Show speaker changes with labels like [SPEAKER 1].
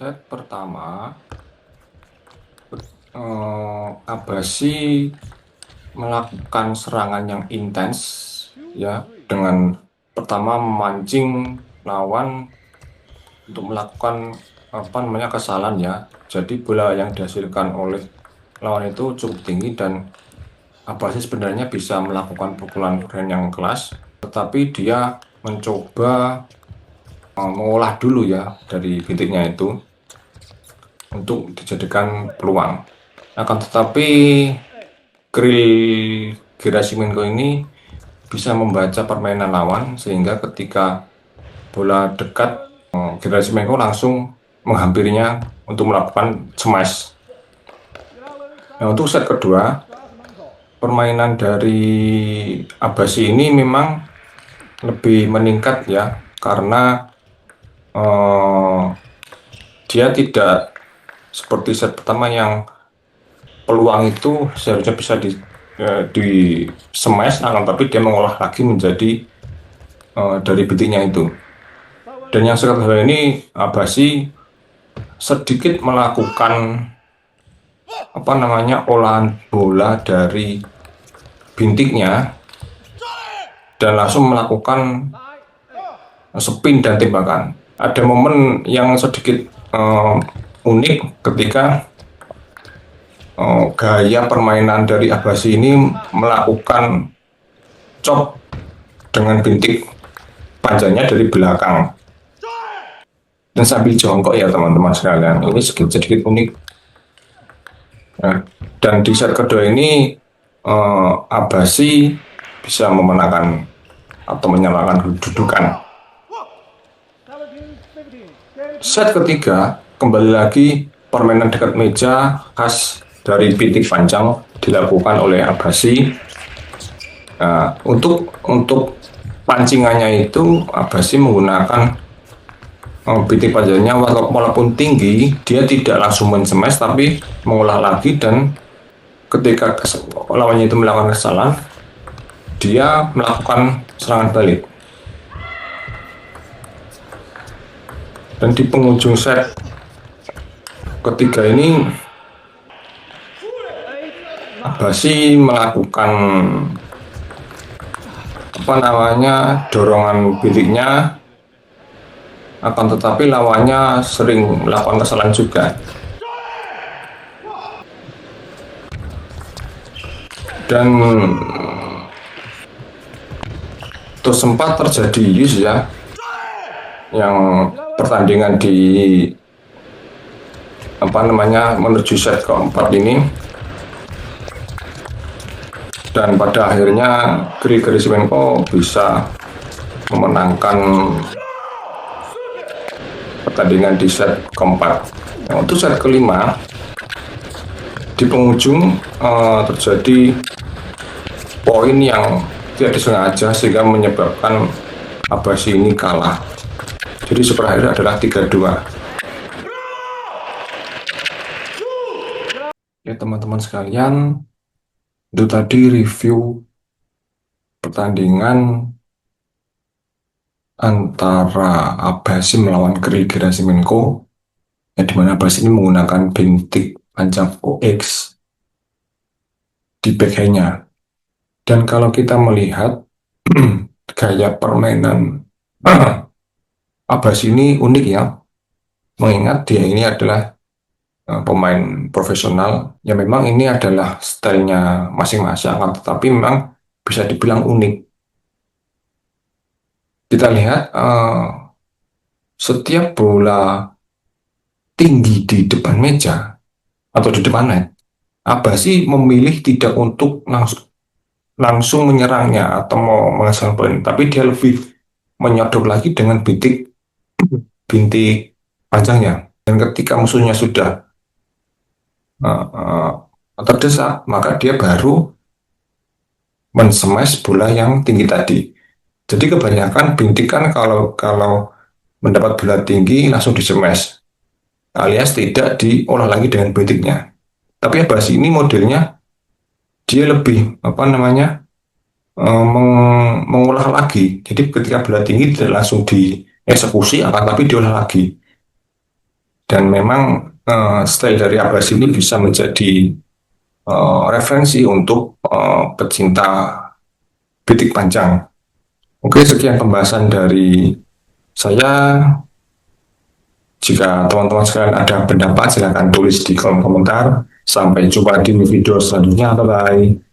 [SPEAKER 1] Set pertama, Abasi melakukan serangan yang intens, ya, dengan pertama memancing lawan untuk melakukan kesalahan, ya. Jadi bola yang dihasilkan oleh lawan itu cukup tinggi dan Abasi sebenarnya bisa melakukan pukulan forehand yang kelas, tetapi dia mencoba mengolah dulu, ya, dari bintiknya itu untuk dijadikan peluang. Akan tetapi Gerasimenko ini bisa membaca permainan lawan sehingga ketika bola dekat, Gerasimenko langsung menghampirinya untuk melakukan smash. Nah, untuk set kedua, permainan dari Abasi ini memang lebih meningkat, ya, karena eh, dia tidak seperti set pertama yang peluang itu seharusnya bisa di smash, akan tapi dia mengolah lagi menjadi dari bintiknya itu. Dan yang sekarang ini Abasi sedikit melakukan olahan bola dari bintiknya dan langsung melakukan spin dan tembakan. Ada momen yang sedikit unik ketika gaya permainan dari Abasi ini melakukan chop dengan bintik panjangnya dari belakang dan sambil jongkok, ya teman-teman sekalian. Ini sedikit unik. Nah, dan di set kedua ini Abasi bisa memenangkan atau menyamakan kedudukan. Set ketiga kembali lagi permainan dekat meja khas dari bintik panjang dilakukan oleh Abasi. Nah, untuk pancingannya itu Abasi menggunakan bintik panjangnya walaupun tinggi, dia tidak langsung men-smash tapi mengolah lagi, dan ketika lawannya itu melakukan kesalahan, dia melakukan serangan balik. Dan di penghujung set ketiga ini Abasi melakukan dorongan bintiknya, akan tetapi lawannya sering melakukan kesalahan juga. Dan itu sempat terjadi use, ya, yang pertandingan di menuju set keempat ini, dan pada akhirnya Gerasimenko bisa memenangkan pertandingan di set keempat. Nah, untuk set kelima di penghujung terjadi poin yang tidak disengaja sehingga menyebabkan Abasi ini kalah. Jadi skor akhir adalah 3-2. Ya teman-teman sekalian, itu tadi review pertandingan antara Abasi melawan Gerasimenko, ya, di mana Abasi ini menggunakan bintik panjang OX di backhandnya. Dan kalau kita melihat gaya permainan Abasi ini unik, ya, mengingat dia ini adalah pemain profesional. Ya memang ini adalah stylenya masing-masing, tetapi memang bisa dibilang unik. Kita lihat setiap bola tinggi di depan meja atau di depan net, Abasi memilih tidak untuk langsung menyerangnya atau mau menghasilkan poin, tapi dia lebih menyodok lagi dengan bintik panjangnya. Dan ketika musuhnya sudah terdesak, maka dia baru men-smash bola yang tinggi tadi. Jadi kebanyakan bintik kan kalau mendapat bola tinggi langsung di-smash, alias tidak diolah lagi dengan bintiknya. Tapi Abasi ini modelnya dia lebih mengolah lagi. Jadi ketika bola tinggi tidak langsung dieksekusi, akan tapi diolah lagi. Dan memang style dari abrasi ini bisa menjadi referensi untuk pecinta bitik panjang. Oke, sekian pembahasan dari saya. Jika teman-teman sekalian ada pendapat, silahkan tulis di kolom komentar. Sampai jumpa di video selanjutnya. Bye-bye.